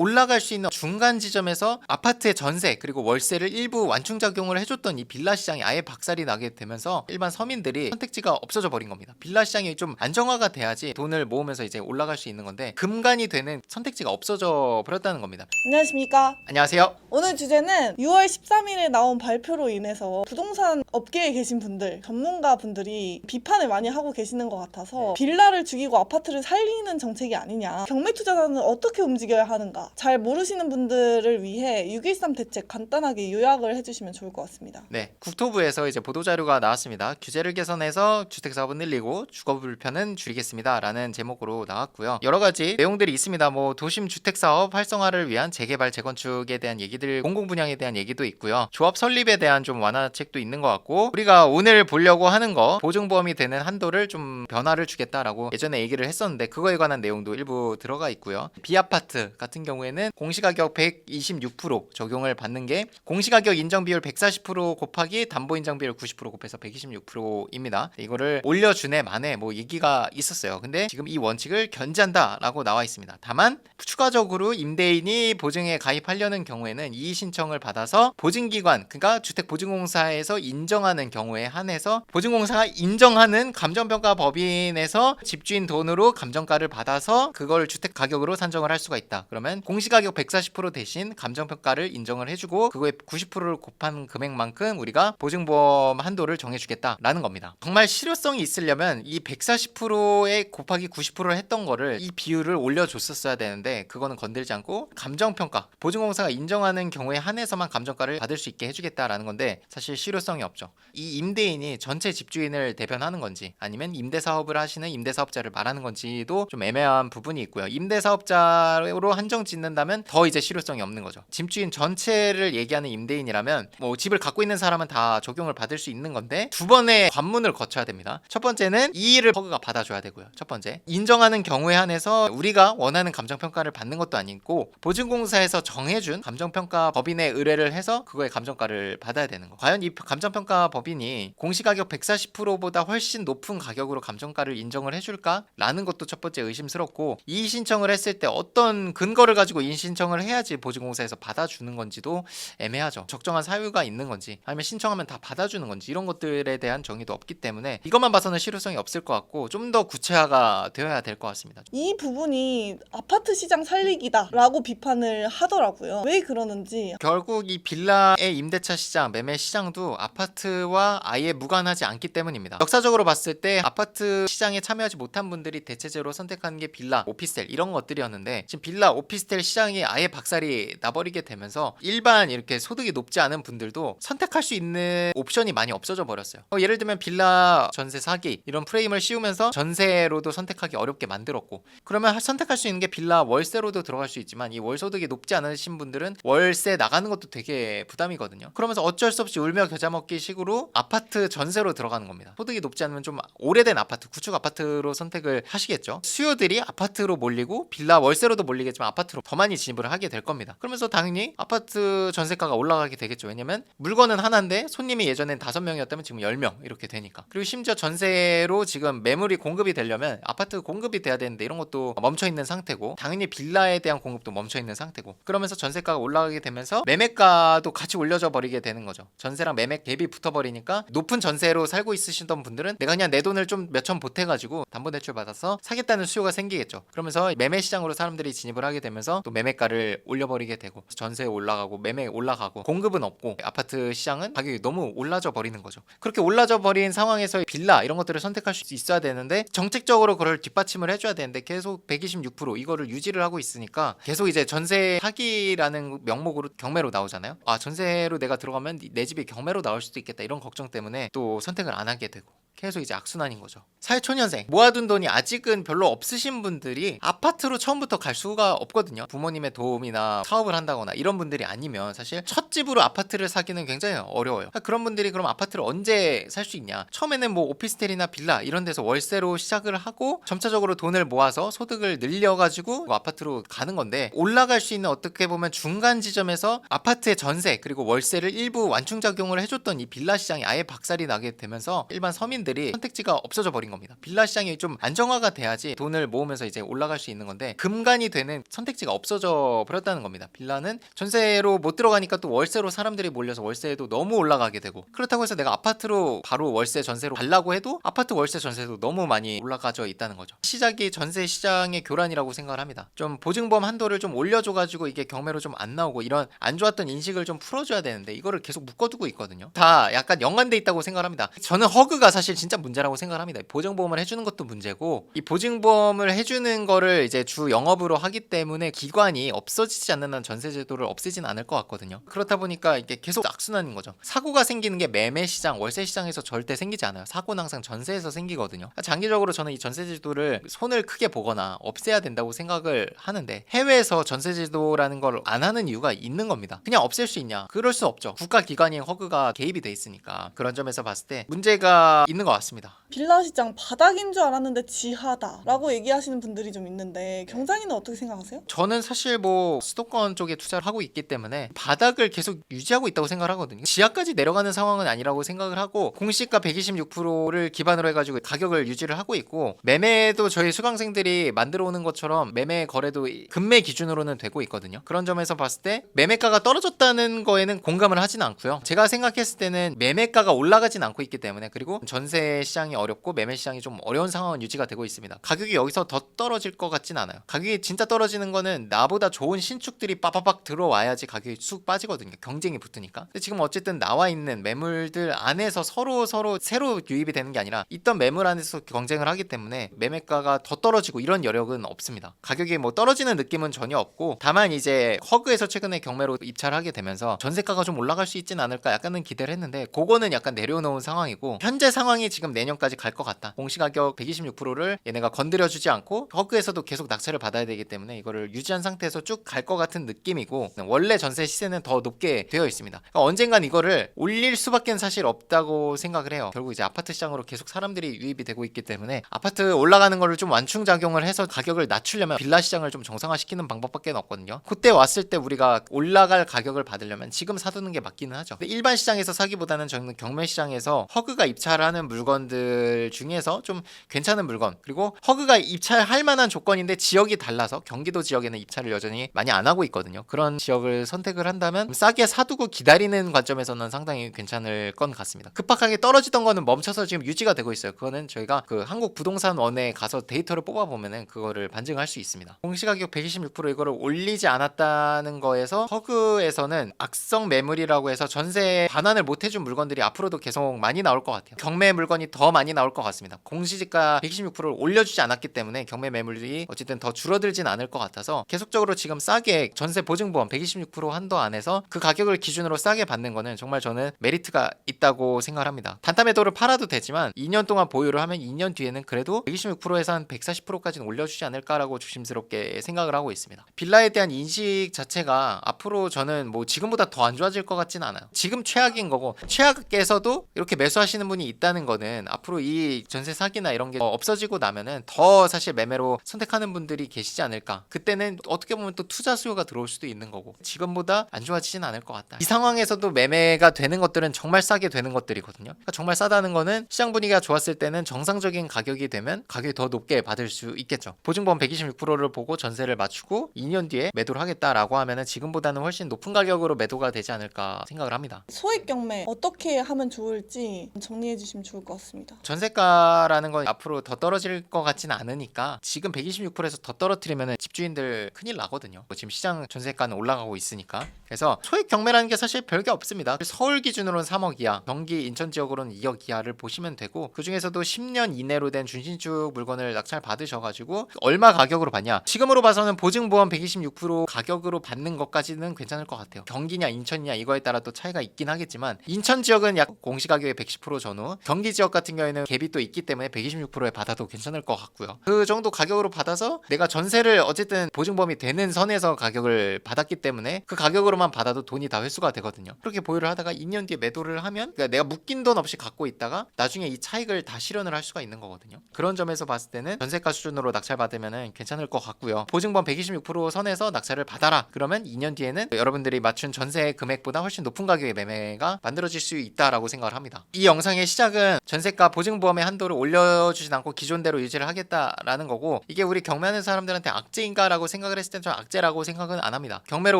올라갈 수 있는 중간 지점에서 아파트의 전세 그리고 월세를 일부 완충작용을 해줬던 이 빌라 시장이 아예 박살이 나게 되면서 일반 서민들이 선택지가 없어져 버린 겁니다. 빌라 시장이 좀 안정화가 돼야지 돈을 모으면서 이제 올라갈 수 있는 건데 금간이 되는 선택지가 없어져 버렸다는 겁니다. 안녕하십니까. 안녕하세요. 오늘 주제는 6월 13일에 나온 발표로 인해서 부동산 업계에 계신 분들, 전문가 분들이 비판을 많이 하고 계시는 것 같아서 빌라를 죽이고 아파트를 살리는 정책이 아니냐, 경매투자자는 어떻게 움직여야 하는가, 잘 모르시는 분들을 위해 6.13 대책 간단하게 요약을 해주시면 좋을 것 같습니다. 네, 국토부에서 이제 보도자료가 나왔습니다. 규제를 개선해서 주택사업은 늘리고 주거불편은 줄이겠습니다 라는 제목으로 나왔고요. 여러 가지 내용들이 있습니다. 뭐 도심 주택사업 활성화를 위한 재개발 재건축에 대한 얘기들, 공공분양에 대한 얘기도 있고요. 조합 설립에 대한 좀 완화책도 있는 것 같고, 우리가 오늘 보려고 하는 거 보증보험이 되는 한도를 좀 변화를 주겠다라고 예전에 얘기를 했었는데 그거에 관한 내용도 일부 들어가 있고요. B아파트 같은 경우에는 공시가격 126% 적용을 받는 게 공시가격 인정비율 140% 곱하기 담보인정비율 90% 곱해서 126%입니다. 이거를 올려주네 만에 뭐 얘기가 있었어요. 근데 지금 이 원칙을 견제한다라고 나와 있습니다. 다만 추가적으로 임대인이 보증에 가입하려는 경우에는 이의 신청을 받아서 보증기관, 그러니까 주택보증공사에서 인정하는 경우에 한해서 보증공사가 인정하는 감정평가 법인에서 집주인 돈으로 감정가를 받아서 그걸 주택 가격으로 산정을 할 수가 있다. 그러면 공시가격 140% 대신 감정평가를 인정을 해주고 그거에 90%를 곱한 금액만큼 우리가 보증보험 한도를 정해주겠다라는 겁니다. 정말 실효성이 있으려면 이 140%에 곱하기 90%를 했던 거를 이 비율을 올려줬었어야 되는데 그거는 건들지 않고 감정평가, 보증공사가 인정하는 경우에 한해서만 감정가를 받을 수 있게 해주겠다라는 건데 사실 실효성이 없죠. 이 임대인이 전체 집주인을 대변하는 건지 아니면 임대사업을 하시는 임대사업자를 말하는 건지도 좀 애매한 부분이 있고요. 임대사업자로 한정 짓는다면 더 이제 실효성이 없는 거죠. 집주인 전체를 얘기하는 임대인이라면 뭐 집을 갖고 있는 사람은 다 적용을 받을 수 있는 건데 두 번의 관문을 거쳐야 됩니다. 첫 번째는 이의를 허그가 받아줘야 되고요. 첫 번째, 인정하는 경우에 한해서 우리가 원하는 감정평가를 받는 것도 아니고 보증공사에서 정해준 감정평가 법인에 의뢰를 해서 그거의 감정가를 받아야 되는 거. 과연 이 감정평가 법인이 공시가격 140%보다 훨씬 높은 가격으로 감정가를 인정을 해줄까? 라는 것도 첫 번째 의심스럽고, 이의 신청을 했을 때 어떤 근거를 가지고 이의 신청을 해야지 보증공사에서 받아주는 건지도 애매하죠. 적정한 사유가 있는 건지 아니면 신청하면 다 받아주는 건지 이런 것들에 대한 정의도 없기 때문에 이것만 봐서는 실효성이 없을 것 같고 좀 더 구체화가 되어야 될 것 같습니다. 이 부분이 아파트 시장 살리기다라고 비판을 하더라고요. 왜 그러는지. 결국 이 빌라의 임대차 시장, 매매 시장도 아파트와 아예 무관하지 않기 때문입니다. 역사적으로 봤을 때 아파트 시장에 참여하지 못한 분들이 대체적으로 선택하는 게 빌라, 오피스텔 이런 것들이었는데 지금 빌라, 오피스텔 시장이 아예 박살이 나버리게 되면서 일반 이렇게 소득이 높지 않은 분들도 선택할 수 있는 옵션이 많이 없어져 버렸어요. 예를 들면 빌라 전세 사기 이런 프레임을 씌우면서 전세로도 선택하기 어렵게 만들었고, 그러면 선택할 수 있는 게 빌라 월세로도 들어갈 수 있지만 이 월소득이 높지 않으신 분들은 월세 나가는 것도 되게 부담이거든요. 그러면서 어쩔 수 없이 울며 겨자 먹기 식으로 아파트 전세로 들어가는 겁니다. 소득이 높지 않으면 좀 오래된 아파트, 구축 아파트로 선택을 하시겠죠. 수요들이 아파트로 몰리고 빌라 월세로도 몰리겠지만 아파트로 더 많이 진입을 하게 될 겁니다. 그러면서 당연히 아파트 전세가가 올라가게 되겠죠. 왜냐면 물건은 하나인데 손님이 예전엔 5명이었다면 지금 10명 이렇게 되니까. 그리고 심지어 전세로 지금 매물이 공급이 되려면 아파트 공급이 돼야 되는데 이런 것도 멈춰있는 상태고, 당연히 빌라에 대한 공급도 멈춰있는 상태고, 그러면서 전세가가 올라가게 되면서 매매가도 같이 올려져 버리게 되는 거죠. 전세랑 매매 갭이 붙어버리니까 높은 전세로 살고 있으시던 분들은 내가 그냥 내 돈을 좀 몇천 보태가지고 담보대출 받아서 사겠다는 수요가 생기겠죠. 그러면서 매매 시장으로 사람들이 진입을 하게 되면서 또 매매가를 올려버리게 되고 전세 올라가고 매매 올라가고 공급은 없고 아파트 시장은 가격이 너무 올라져 버리는 거죠. 그렇게 올라져 버린 상황에서 빌라 이런 것들을 선택할 수 있어야 되는데 정책적으로 그걸 뒷받침을 해줘야 되는데 계속 126% 이거를 유지를 하고 있으니까 계속 이제 전세 사기라는 명목으로 경매로 나오잖아요. 아, 전세로 내가 들어가면 내 집이 경매로 나올 수도 있겠다 이런 걱정 때문에 또 선택을 안 하게 되고 계속 이제 악순환인 거죠. 사회초년생 모아둔 돈이 아직은 별로 없으신 분들이 아파트로 처음부터 갈 수가 없거든요. 부모님의 도움이나 사업을 한다거나 이런 분들이 아니면 사실 첫 집으로 아파트를 사기는 굉장히 어려워요. 그런 분들이 그럼 아파트를 언제 살 수 있냐? 처음에는 뭐 오피스텔이나 빌라 이런 데서 월세로 시작을 하고 점차적으로 돈을 모아서 소득을 늘려가지고 아파트로 가는 건데, 올라갈 수 있는 어떻게 보면 중간 지점에서 아파트의 전세 그리고 월세를 일부 완충작용을 해줬던 이 빌라 시장이 아예 박살이 나게 되면서 일반 서민들 사람들이 선택지가 없어져 버린 겁니다. 빌라 시장이 좀 안정화가 돼야지 돈을 모으면서 이제 올라갈 수 있는 건데 금간이 되는 선택지가 없어져 버렸다는 겁니다. 빌라는 전세로 못 들어가니까 또 월세로 사람들이 몰려서 월세도 너무 올라가게 되고, 그렇다고 해서 내가 아파트로 바로 월세 전세로 가려고 해도 아파트 월세 전세도 너무 많이 올라가져 있다는 거죠. 시작이 전세 시장의 교란이라고 생각을 합니다. 좀 보증보험 한도를 좀 올려줘가지고 이게 경매로 좀 안 나오고 이런 안 좋았던 인식을 좀 풀어줘야 되는데 이거를 계속 묶어두고 있거든요. 다 약간 연관돼 있다고 생각을 합니다. 저는 허그가 사실 진짜 문제라고 생각을 합니다. 보증보험을 해주는 것도 문제고, 이 보증보험을 해주는 거를 이제 주 영업으로 하기 때문에 기관이 없어지지 않는 한 전세제도를 없애진 않을 것 같거든요. 그렇다 보니까 이게 계속 악순환인 거죠. 사고가 생기는 게 매매 시장, 월세 시장에서 절대 생기지 않아요. 사고는 항상 전세에서 생기거든요. 장기적으로 저는 이 전세제도를 손을 크게 보거나 없애야 된다고 생각을 하는데, 해외에서 전세제도라는 걸 안 하는 이유가 있는 겁니다. 그냥 없앨 수 있냐? 그럴 수 없죠. 국가기관인 허그가 개입이 돼 있으니까. 그런 점에서 봤을 때 문제가 있는 것 같습니다. 빌라 시장 바닥인 줄 알았는데 지하다라고 얘기하시는 분들이 좀 있는데 경장이는 어떻게 생각하세요? 저는 사실 뭐 수도권 쪽에 투자를 하고 있기 때문에 바닥을 계속 유지하고 있다고 생각을 하거든요. 지하까지 내려가는 상황은 아니라고 생각을 하고, 공시가 126%를 기반으로 해가지고 가격을 유지를 하고 있고, 매매도 저희 수강생들이 만들어 오는 것처럼 매매 거래도 금매 기준으로는 되고 있거든요. 그런 점에서 봤을 때 매매가가 떨어졌다는 거에는 공감을 하진 않고요. 제가 생각했을 때는 매매가가 올라가진 않고 있기 때문에, 그리고 전세 시장이 어렵고 매매 시장이 좀 어려운 상황은 유지가 되고 있습니다. 가격이 여기서 더 떨어질 것 같진 않아요. 가격이 진짜 떨어지는 거는 나보다 좋은 신축들이 빠바박 들어와야지 가격이 쑥 빠지거든요. 경쟁이 붙으니까. 근데 지금 어쨌든 나와 있는 매물들 안에서 서로 새로 유입이 되는 게 아니라 있던 매물 안에서 경쟁을 하기 때문에 매매가가 더 떨어지고 이런 여력은 없습니다. 가격이 뭐 떨어지는 느낌은 전혀 없고, 다만 이제 허그에서 최근에 경매로 입찰을 하게 되면서 전세가가 좀 올라갈 수 있진 않을까 약간은 기대를 했는데, 그거는 약간 내려놓은 상황이고, 현재 상황이 지금 내년까지 갈 것 같다. 공시가격 126%를 얘네가 건드려주지 않고 허그에서도 계속 낙찰을 받아야 되기 때문에 이거를 유지한 상태에서 쭉 갈 것 같은 느낌이고, 원래 전세 시세는 더 높게 되어 있습니다. 그러니까 언젠간 이거를 올릴 수밖에 사실 없다고 생각을 해요. 결국 이제 아파트 시장으로 계속 사람들이 유입이 되고 있기 때문에 아파트 올라가는 거를 좀 완충작용을 해서 가격을 낮추려면 빌라 시장을 좀 정상화시키는 방법밖에 없거든요. 그때 왔을 때 우리가 올라갈 가격을 받으려면 지금 사두는 게 맞기는 하죠. 근데 일반 시장에서 사기보다는 저는 경매 시장에서 허그가 입찰하는 물건들 중에서 좀 괜찮은 물건, 그리고 허그가 입찰할 만한 조건인데 지역이 달라서 경기도 지역에는 입찰을 여전히 많이 안 하고 있거든요. 그런 지역을 선택을 한다면 싸게 사두고 기다리는 관점에서는 상당히 괜찮을 건 같습니다. 급박하게 떨어지던 거는 멈춰서 지금 유지가 되고 있어요. 그거는 저희가 그 한국부동산원에 가서 데이터를 뽑아보면은 그거를 반증할 수 있습니다. 공시가격 126% 이거를 올리지 않았다는 거에서 허그에서는 악성 매물이라고 해서 전세 반환을 못 해준 물건들이 앞으로도 계속 많이 나올 것 같아요. 경매 물건이 더 많이 나올 것 같습니다. 공시지가 126%를 올려주지 않았기 때문에 경매 매물이 어쨌든 더 줄어들진 않을 것 같아서 계속적으로 지금 싸게 전세 보증보험 126% 한도 안에서 그 가격을 기준으로 싸게 받는 거는 정말 저는 메리트가 있다고 생각을 합니다. 단타 매도를 팔아도 되지만 2년 동안 보유를 하면 2년 뒤에는 그래도 126%에서 한 140%까지는 올려주지 않을까라고 조심스럽게 생각을 하고 있습니다. 빌라에 대한 인식 자체가 앞으로 저는 뭐 지금보다 더 안 좋아질 것 같진 않아요. 지금 최악인 거고, 최악에서도 이렇게 매수하시는 분이 있다는 거는 앞으로 이 전세 사기나 이런 게 없어지고 나면은 더 사실 매매로 선택하는 분들이 계시지 않을까. 그때는 어떻게 보면 또 투자 수요가 들어올 수도 있는 거고, 지금보다 안 좋아지진 않을 것 같다. 이 상황에서도 매매가 되는 것들은 정말 싸게 되는 것들이거든요. 그러니까 정말 싸다는 거는 시장 분위기가 좋았을 때는 정상적인 가격이 되면 가격이 더 높게 받을 수 있겠죠. 보증보험 126%를 보고 전세를 맞추고 2년 뒤에 매도를 하겠다라고 하면은 지금보다는 훨씬 높은 가격으로 매도가 되지 않을까 생각을 합니다. 소액 경매 어떻게 하면 좋을지 정리해 주시면 좋을 것 같습니다. 전세가라는 건 앞으로 더 떨어질 것 같지는 않으니까 지금 126%에서 더 떨어뜨리면 집주인들 큰일 나거든요. 지금 시장 전세가는 올라가고 있으니까. 그래서 소액 경매라는 게 사실 별게 없습니다. 서울 기준으로는 3억 이하, 경기 인천 지역으로는 2억 이하를 보시면 되고, 그 중에서도 10년 이내로 된 준신축 물건을 낙찰 받으셔가지고 얼마 가격으로 받냐, 지금으로 봐서는 보증보험 126% 가격으로 받는 것까지는 괜찮을 것 같아요. 경기냐 인천이냐 이거에 따라 또 차이가 있긴 하겠지만, 인천 지역은 약 공시가격의 110% 전후, 경기 지역 같은 경우에는 갭이 또 있기 때문에 126%에 받아도 괜찮을 것 같고요. 그 정도 가격으로 받아서 내가 전세를 어쨌든 보증보험이 되는 선에서 가격을 받았기 때문에 그 가격으로만 보유료만 받아도 돈이 다 회수가 되거든요. 그렇게 보유를 하다가 2년 뒤에 매도를 하면 그러니까 내가 묶인 돈 없이 갖고 있다가 나중에 이 차익을 다 실현을 할 수가 있는 거거든요. 그런 점에서 봤을 때는 전세가 수준으로 낙찰받으면 괜찮을 것 같고요. 보증보험 126% 선에서 낙찰을 받아라. 그러면 2년 뒤에는 여러분들이 맞춘 전세 금액보다 훨씬 높은 가격의 매매가 만들어질 수 있다라고 생각을 합니다. 이 영상의 시작은 전세가 보증보험의 한도를 올려주진 않고 기존대로 유지를 하겠다라는 거고, 이게 우리 경매하는 사람들한테 악재인가라고 생각을 했을 땐 좀 악재라고 생각은 안 합니다. 경매로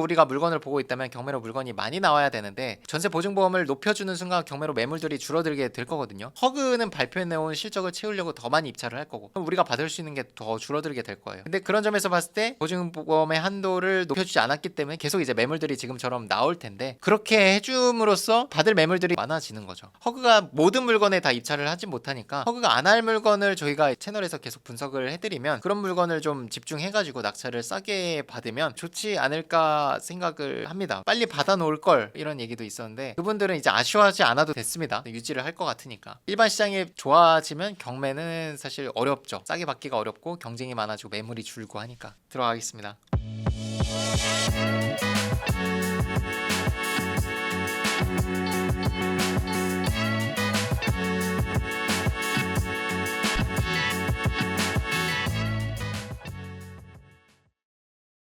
우리가 물건을 보고 있다면 경매로 물건이 많이 나와야 되는데 전세 보증보험을 높여주는 순간 경매로 매물들이 줄어들게 될 거거든요. 허그는 발표해내온 실적을 채우려고 더 많이 입찰을 할 거고, 그럼 우리가 받을 수 있는 게 더 줄어들게 될 거예요. 근데 그런 점에서 봤을 때 보증보험의 한도를 높여주지 않았기 때문에 계속 이제 매물들이 지금처럼 나올 텐데, 그렇게 해줌으로써 받을 매물들이 많아지는 거죠. 허그가 모든 물건에 다 입찰을 하지 못하니까 허그가 안 할 물건을 저희가 채널에서 계속 분석을 해드리면 그런 물건을 좀 집중해가지고 낙찰을 싸게 받으면 좋지 않을까 생각을 합니다. 빨리 받아놓을 걸, 이런 얘기도 있었는데 그분들은 이제 아쉬워하지 않아도 됐습니다. 유지를 할 것 같으니까. 일반 시장이 좋아지면 경매는 사실 어렵죠. 싸게 받기가 어렵고 경쟁이 많아지고 매물이 줄고 하니까. 들어가겠습니다.